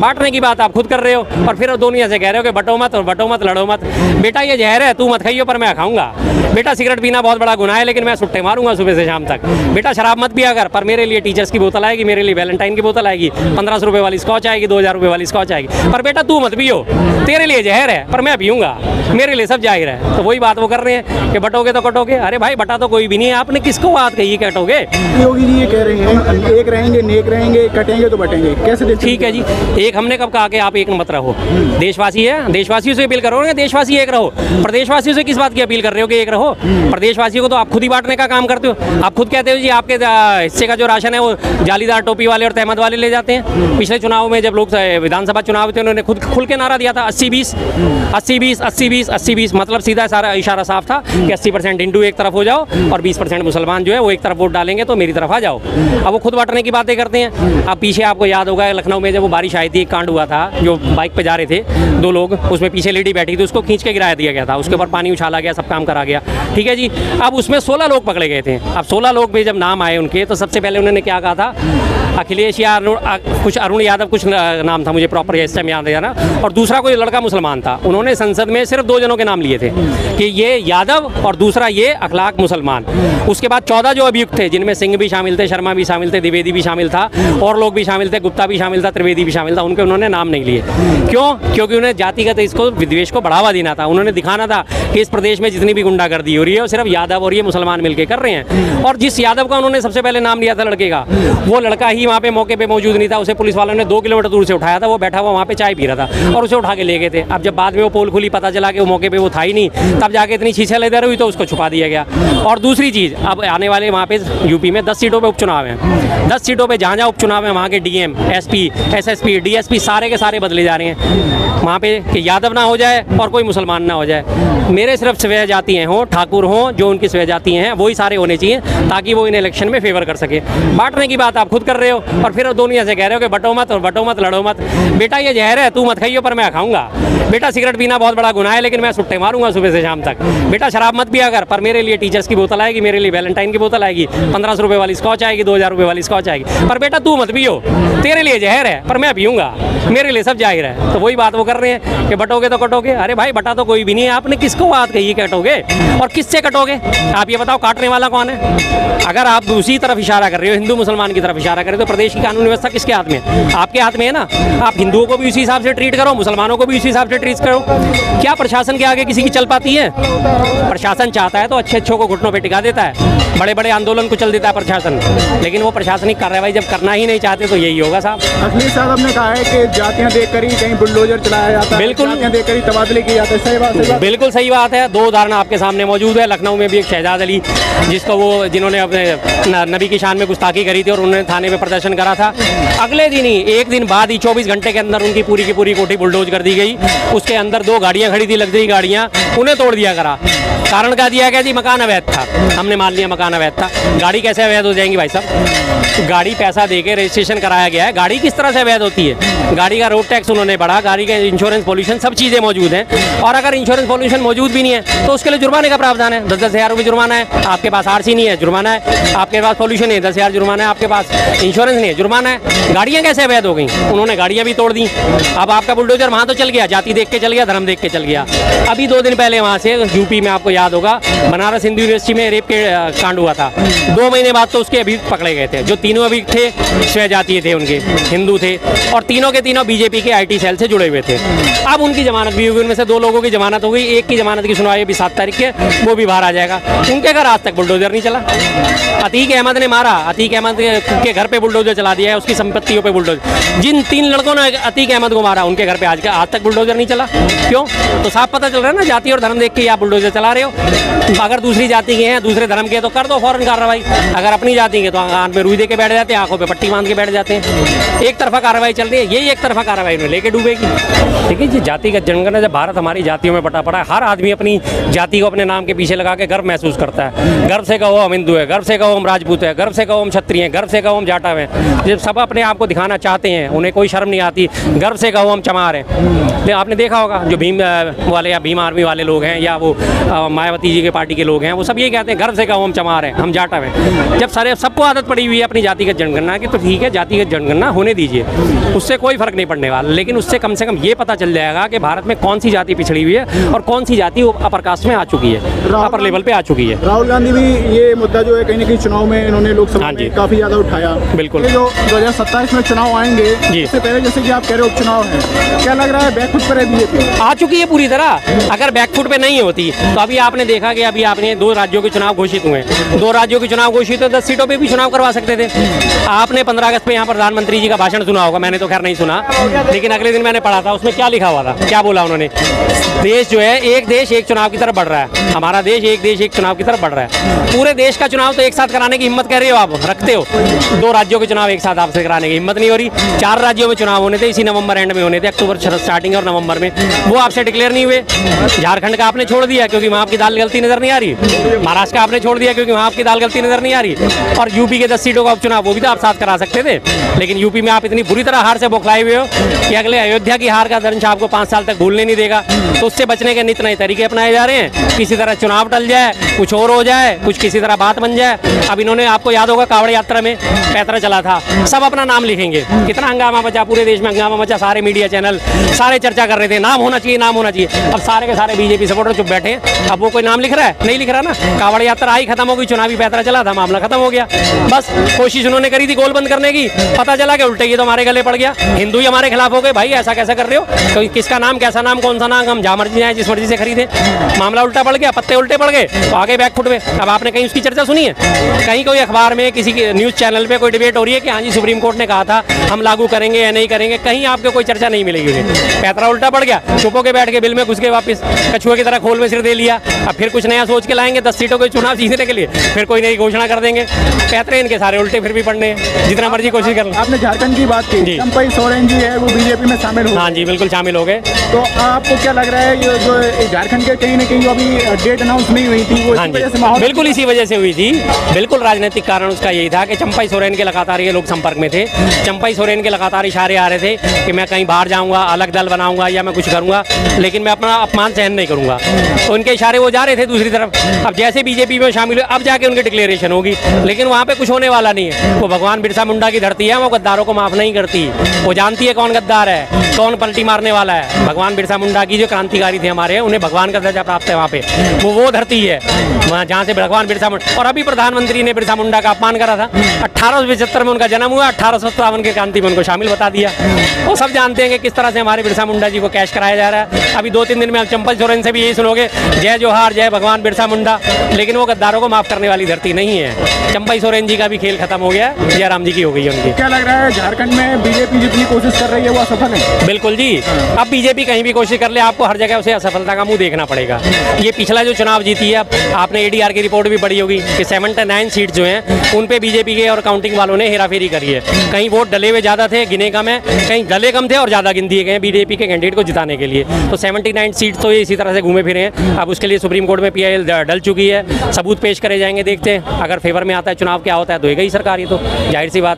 बांटने की बात आप खुद कर रहे हो और फिर दुनिया से कह रहे हो कि बटो मत और बटो मत लड़ो मत। बेटा ये जहर है, तू मत खाइयो पर मैं खाऊंगा। बेटा सिगरेट पीना बहुत बड़ा गुनाह है लेकिन मैं सुट्टे मारूंगा सुबह से शाम तक। बेटा शराब मत पिया कर, पर मेरे लिए टीचर्स की बोतल आएगी, मेरे लिए वैलेंटाइन की बोतल आएगी, 1500 रुपये वाली स्कॉच आएगी, 2000 रुपये वाली स्कॉच आएगी। पर बेटा तू मत पियो, तेरे लिए जहर है पर मैं पीऊंगा, मेरे लिए सब जाहिर है। तो वही बात वो कर रहे हैं कि बटोगे तो कटोगे। अरे भाई बटा तो कोई भी नहीं है, आपने किसको बात कही कटोगे? योगी जी ये कह रहे हैं एक रहेंगे नेक रहेंगे, कटेंगे तो बटेंगे, कैसे? ठीक है जी, एक हमने कब कहा कि आप एक मत रहो? देशवासी है, देशवासियों से अपील करो ना, देशवासी एक रहो। प्रदेशवासियों से किस बात की अपील कर रहे हो कि एक रहो? प्रदेशवासियों को तो आप खुद ही बांटने का काम करते हो। आप खुद कहते हो जी आपके हिस्से का जो राशन है वो जालीदार टोपी वाले और तहमद वाले ले जाते हैं। पिछले चुनाव में जब लोग विधानसभा चुनाव थे उन्होंने खुद खुल के नारा दिया था 80-20 80-20 80-20 80-20, मतलब सीधा सारा इशारा साफ था कि 80% हिंदू एक तरफ हो जाओ और 20% मुसलमान जो है वो एक तरफ वोट डालेंगे तो मेरी तरफ आ जाओ। अब वो खुद बांटने की बातें करते हैं। अब पीछे आपको याद होगा लखनऊ में जब वो बारिश आई थी, एक कांड हुआ था, जो बाइक पे जा रहे थे दो लोग, उसमें पीछे लेडी बैठी थी, उसको खींच के गिराया दिया गया था, उसके ऊपर पानी उछाला गया, सब काम करा गया, ठीक है जी। अब उसमें 16 लोग पकड़े गए थे। अब 16 लोग में जब नाम आए उनके तो सबसे पहले उन्होंने क्या कहा था, अखिलेश या कुछ अरुण यादव कुछ नाम था, मुझे प्रॉपर इस टाइम याद है ना, और दूसरा कोई लड़का मुसलमान था। उन्होंने संसद में सिर्फ 2 जनों के नाम लिए थे कि ये यादव और दूसरा ये अखलाक मुसलमान। उसके बाद 14 जो अभियुक्त थे जिनमें सिंह भी शामिल थे, शर्मा भी शामिल थे, द्विवेदी भी शामिल था, और लोग भी शामिल थे, गुप्ता भी शामिल था, त्रिवेदी भी शामिल था, उनके उन्होंने नाम नहीं लिए। क्यों? क्योंकि उन्हें जातिगत इसको विद्वेष को बढ़ावा देना था। उन्होंने दिखाना था कि इस प्रदेश में जितनी भी गुंडागर्दी हो रही है वो सिर्फ यादव और ये मुसलमान मिलकर कर रहे हैं। और जिस यादव का उन्होंने सबसे पहले नाम लिया था लड़के का, वो लड़का ही वहाँ पे मौके पे मौजूद नहीं था। उसे पुलिस वालों ने 2 किलोमीटर दूर से उठाया था, वो बैठा हुआ वहाँ पे चाय पी रहा था और उसे उठा के ले गए थे। अब जब बाद में वो पोल खुली, पता चला कि वो मौके पे वो था ही नहीं, तब जाके इतनी छीछे लेदर हुई तो उसको छुपा दिया गया। और दूसरी चीज़, अब आने वाले वहाँ पे यूपी में 10 सीटों पे उपचुनाव हैं। 10 सीटों पे जहाँ जहाँ उपचुनाव है वहाँ के डीएम, एसपी, एसएसपी, डीएसपी सारे के सारे बदले जा रहे हैं वहाँ पे कि यादव ना हो जाए और कोई मुसलमान ना हो जाए। मेरे सिर्फ स्वेय जातियाँ हों, ठाकुर हों, जो उनकी स्वेय जातियाँ हैं वही सारे होने चाहिए ताकि वो इन इलेक्शन में फेवर कर सके। बांटने की बात आप खुद कर रहे हो और फिर दुनिया से कह रहे हो कि बटो मत और बटो मत लड़ो मत। बेटा ये जहर है, तू मत खाइयो पर मैं खाऊंगा। बेटा सिगरेट पीना बहुत बड़ा गुनाह है लेकिन मैं सुट्टे मारूंगा सुबह से शाम तक। बेटा शराब मत पिया कर, पर मेरे लिए टीचर्स की बोतल आएगी, मेरे लिए वैलेंटाइन की बोतल आएगी, 1500 रुपये वाली स्कॉच आएगी, 2000 रुपये वाली स्कॉच आएगी। पर बेटा तू मत पियो, तेरे लिए जहर है पर मैं पीऊंगा, मेरे लिए सब जाहिर है। तो वही बात वो कर रहे हैं कि बटोगे तो कटोगे। अरे भाई बटा तो कोई भी नहीं है, आपने किसको बात कही कटोगे और किससे कटोगे? आप ये बताओ काटने वाला कौन है? अगर आप दूसरी तरफ इशारा कर रहे हो, हिंदू मुसलमान की तरफ इशारा कर रहे हो, तो प्रदेश की कानून व्यवस्था किसके हाथ में है? आपके हाथ में है ना। आप हिंदुओं को भी उसी हिसाब से ट्रीट करो, मुसलमानों को भी उसी हिसाब से ट्रीट करो। क्या प्रशासन के आगे किसी की चल पाती है? प्रशासन चाहता है तो अच्छे को घुटनों पे टिका देता है, बड़े बड़े आंदोलन को चल देता है प्रशासन, लेकिन वो प्रशासनिक कार्रवाई जब करना ही नहीं चाहते तो यही होगा साहब। अखिलेश साहब ने कहा है कि जातियां देखकर ही कहीं बुलडोजर चलाया जाता है, बिल्कुल जातियां देखकर ही तबादले किए जाते हैं। सही बात? बिल्कुल सही बात है। 2 उदाहरण आपके सामने मौजूद है। लखनऊ में भी एक शहजाद अली, जिसको वो जिन्होंने अपने नबी की शान में गुस्ताखी करी थी और उन्होंने थाने में प्रदर्शन करा था, अगले दिन ही 1 दिन बाद ही 24 घंटे के अंदर उनकी पूरी की पूरी कोठी बुलडोज कर दी गई। उसके अंदर 2 गाड़ियां खड़ी थी, लग्जरी गाड़ियां, उन्हें तोड़ दिया करा। कारण क्या दिया गया जी? मकान अवैध था। हमने मान लिया मकान अवैध था। गाड़ी कैसे अवैध हो जाएंगी भाई साहब? गाड़ी पैसा देके रजिस्ट्रेशन कराया गया है, गाड़ी किस तरह से अवैध होती है? गाड़ी का रोड टैक्स उन्होंने बढ़ा, गाड़ी का इंश्योरेंस पॉल्यूशन सब चीज़ें मौजूद हैं। और अगर इंश्योरेंस पॉल्यूशन मौजूद भी नहीं है तो उसके लिए जुर्माने का प्रावधान है। 10-10 हज़ार रुपये जुर्माना है। आपके पास आरसी नहीं है, जुर्माना है। आपके पास पॉल्यूशन नहीं है, 10 हज़ार जुर्माना है। आपके पास इंश्योरेंस नहीं है, जुर्माना है। गाड़ियाँ कैसे अवैध हो गई? उन्होंने गाड़ियाँ भी तोड़ दी। अब आपका बुलडोजर वहाँ तो चल गया, जाति देख के चल गया, धर्म देख के चल गया। अभी 2 दिन पहले वहाँ से यूपी में आपको याद होगा बनारस हिंदू यूनिवर्सिटी में रेप के कांड हुआ था। 2 महीने बाद तो उसके अभियुक्त पकड़े गए थे। जो तीनों अभियुक्त थे स्वय जातीय थे, उनके हिंदू थे और तीनों के तीनों बीजेपी के IT सेल से जुड़े हुए थे। अब उनकी जमानत भी होगी, उनमें से 2 लोगों की जमानत हो गई। एक की जमानत की सुनवाई अभी 7 तारीख के, वो भी बाहर आ जाएगा। उनके घर आज तक बुलडोजर नहीं चला। अतीक अहमद ने मारा, अतीक अहमद के घर पे बुलडोजर चला दिया है, उसकी संपत्तियों पे बुलडोजर। जिन 3 लड़कों ने अतीक अहमद को मारा उनके घर पे आज तक बुलडोजर नहीं चला। क्यों? तो साफ पता चल रहा है ना, जाति और धर्म देख के आप बुलडोजर चला रहे हो। अगर दूसरी जाति के हैं, दूसरे धर्म के, तो कर दो फौरन कार्रवाई। अगर अपनी जाति के तो आंख में रुई दे के बैठ जाते हैं, आंखों पे पट्टी बांध के बैठ जाते हैं। एक तरफा कार्रवाई चल रही है, यही एक तरफा कार्रवाई में लेके डूबेगी। ठीक है जी। जातिगत जनगणना, जब भारत हमारी जातियों में बटा पड़ा है, हर आदमी अपनी जाति को अपने नाम के पीछे लगा के गर्व महसूस करता है। गर्व से कहो हम हिंदू है, गर्व से कहो हम राजपूत है, गर्व से कहो हम क्षत्रिय हैं, गर्व से कहो हम जाटव हैं। जब सब अपने आप को दिखाना चाहते हैं, उन्हें कोई शर्म नहीं आती, गर्व से कहो हम चमार हैं। आपने देखा होगा जो भीम वाले या भीम आर्मी वाले लोग हैं या वो मायावती जी के पार्टी के लोग हैं, वो सब ये कहते हैं गर्व से कहो हम चमार हैं, हम जाटव हैं। जब सारे सबको आदत पड़ी हुई है अपनी जातिगत जनगणना की, तो ठीक है जातिगत जनगणना होने दीजिए, उससे उससे कोई फर्क नहीं पड़ने वाला, लेकिन उससे कम से कम ये पता चल जाएगा कि भारत में कौन सी जाति पिछड़ी हुई है और कौन सी जाति अपर कास्ट में आ चुकी है, अपर लेवल पे आ चुकी है। राहुल गांधी भी ये मुद्दा जो है कहीं ना कहीं चुनाव में इन्होंने लोकसभा हाँ जी। में काफी ज्यादा उठाया। बिल्कुल। ये जो 2027 में चुनाव आएंगे, जी। इससे पहले जैसे कि आप कह रहे हो उपचुनाव है, क्या लग रहा है बैकफुट पर है बीजेपी? आ चुकी है पूरी तरह। अगर बैकफुट पे नहीं होती तो अभी आपने देखा कि अभी आपने 2 राज्यों के चुनाव घोषित हुए, 2 राज्यों के चुनाव घोषित हुए, 10 सीटों पे भी चुनाव करवा सकते थे। आपने 15 अगस्त में यहाँ प्रधानमंत्री जी का भाषण सुना होगा, मैंने तो खैर नहीं सुना, लेकिन अगले दिन मैंने पढ़ा था, उसमें क्या लिखा हुआ था, क्या बोला उन्होंने, देश जो है एक देश एक चुनाव की तरफ बढ़ रहा है, हमारा देश एक देश एक चुनाव की तरफ बढ़ रहा है। पूरे देश का चुनाव तो एक साथ कराने की हिम्मत कह रहे हो आप, रखते हो, 2 राज्यों के चुनाव एक साथ आपसे कराने की हिम्मत नहीं हो रही। 4 राज्यों में चुनाव होने थे, इसी नवंबर एंड में होने थे, अक्टूबर स्टार्टिंग और नवंबर में, वो आपसे डिक्लेयर नहीं हुए। झारखंड का आपने छोड़ दिया क्योंकि वहाँ आपकी दाल गलती नजर नहीं आ रही, महाराष्ट्र का आपने छोड़ दिया क्योंकि वहाँ आपकी दाल गलती नजर नहीं आ रही, और यूपी के 10 सीटों का उपचुनाव वो भी तो आप साथ करा सकते थे, लेकिन यूपी में आप इतनी बुरी तरह हार से बौखलाए हुए हो कि अगले अयोध्या की हार का दंश आपको 5 साल तक भूलने नहीं देगा। तो उससे बचने के नित नए तरीके अपनाए जा रहे हैं, किसी तरह चुनाव टल जाए, कुछ और हो जाए, कुछ किसी तरह बात बन जाए। अब इन्होंने, आपको याद होगा कावड़ यात्रा में पैतरा चला था, सब अपना नाम लिखेंगे, कितना हंगामा मचा, पूरे देश में हंगामा मचा, सारे मीडिया चैनल सारे चर्चा कर रहे थे नाम होना चाहिए, नाम होना चाहिए। अब सारे के सारे बीजेपी सपोर्टर चुप बैठे हैं, अब वो कोई नाम लिख रहा है, नहीं लिख रहा ना। कावड़ यात्रा आई, खत्म हो गई, चुनावी पैतरा चला था, मामला खत्म हो गया। बस कोशिश उन्होंने करी थी गोल बंद करने की, पता चला कि उल्टे ये तो हमारे गले पड़ गया, हिंदू ही हमारे खिलाफ हो गए। भाई ऐसा कैसा कर रहे हो, कोई किसका नाम, कैसा नाम, कौन सा नाम, हम जहाँ मर्जी जाए जिस मर्जी से खरीदे, मामला उल्टा पड़ गया, पत्ते उल्टे पड़ गए, तो आगे बैकफुट में। अब आपने कहीं उसकी चर्चा सुनी है? कहीं कोई अखबार में, किसी न्यूज चैनल पे कोई डिबेट हो रही है कि हाँ जी सुप्रीम कोर्ट ने कहा था हम लागू करेंगे या नहीं करेंगे? कहीं आपको कोई चर्चा नहीं मिलेगी उन्हें। पैतरा उल्टा पड़ गया, चुप होके बैठ के बिल में घुस के वापस कछुए की तरह खोल में सिर दे लिया। अब फिर कुछ नया सोच के लाएंगे 10 सीटों के चुनाव जीतने के लिए, फिर कोई नई घोषणा कर देंगे। पैतरे इनके सारे उल्टे फिर भी पड़ने हैं, जितना मर्जी कोशिश कर लो। आपने झारखंड की बात की, जी। चंपई सोरेन जी है वो बीजेपी में शामिल हो, हाँ जी बिल्कुल शामिल हो गए। तो आपको क्या लग रहा है ये जो झारखंड के कहीं ना कहीं जो अभी डेट अनाउंस नहीं हुई थी, वो हाँ इसी जी वजह से माहौल, बिल्कुल इसी वजह से हुई थी। बिल्कुल राजनीतिक कारण उसका यही था कि चंपई सोरेन के लगातार ये लोग संपर्क में थे, चंपई सोरेन के लगातार इशारे आ रहे थे कि मैं कहीं बाहर जाऊंगा, अलग दल बनाऊंगा या मैं कुछ करूंगा, लेकिन मैं अपना अपमान सहन नहीं करूंगा। तो उनके इशारे वो जा रहे थे दूसरी तरफ। अब जैसे बीजेपी में शामिल हुए, अब जाके उनकी डिक्लेरेशन होगी, लेकिन वहाँ पे कुछ होने वाला नहीं है। वो भगवान बिरसा मुंडा की धरती है, वो गद्दारों को माफ नहीं करती, वो जानती है कौन गद्दार है, कौन पलटी मारने वाला है। भगवान बिरसा मुंडा की जो क्रांतिकारी थे हमारे, उन्हें भगवान का दर्जा प्राप्त है वहाँ पे, वो धरती है वहाँ जहाँ से भगवान बिरसा मुंडा। और अभी प्रधानमंत्री ने बिरसा मुंडा का अपमान करा था, 1875 में उनका जन्म हुआ, 1857 के क्रांति में उनको शामिल बता दिया। वो सब जानते हैं कि किस तरह से हमारे बिरसा मुंडा जी को कैश कराया जा रहा है। अभी 2-3 दिन में आप चंपई सोरेन से भी यही सुनोगे, जय जोहार, जय भगवान बिरसा मुंडा, लेकिन वो गद्दारों को माफ करने वाली धरती नहीं है। चंपई सोरेन जी का भी खेल खत्म हो गया, जयराम जी की हो गई है उनकी। क्या लग रहा है झारखंड में बीजेपी जितनी कोशिश कर रही है वो असफल है? बिल्कुल जी, अब बीजेपी कहीं भी कोशिश कर ले, आपको हर जगह उसे असफलता का मुंह देखना पड़ेगा। ये पिछला जो चुनाव जीती है, अब आपने एडीआर की रिपोर्ट भी पढ़ी होगी कि 79 सीट जो हैं उन पे बीजेपी के और काउंटिंग वालों ने हेराफेरी करी है। कहीं वोट डले हुए ज़्यादा थे, गिने कम है, कहीं डले कम थे और ज़्यादा गिन दिए गए बीजेपी के कैंडिडेट को जिताने के लिए। तो 79 सीट तो ये इसी तरह से घूमे फिरे हैं। अब उसके लिए सुप्रीम कोर्ट में पीआईएल डल चुकी है, सबूत पेश करे जाएंगे, देखते हैं अगर फेवर में आता है चुनाव क्या होता है, तो होगा ही सरकार, ये तो जाहिर सी बात।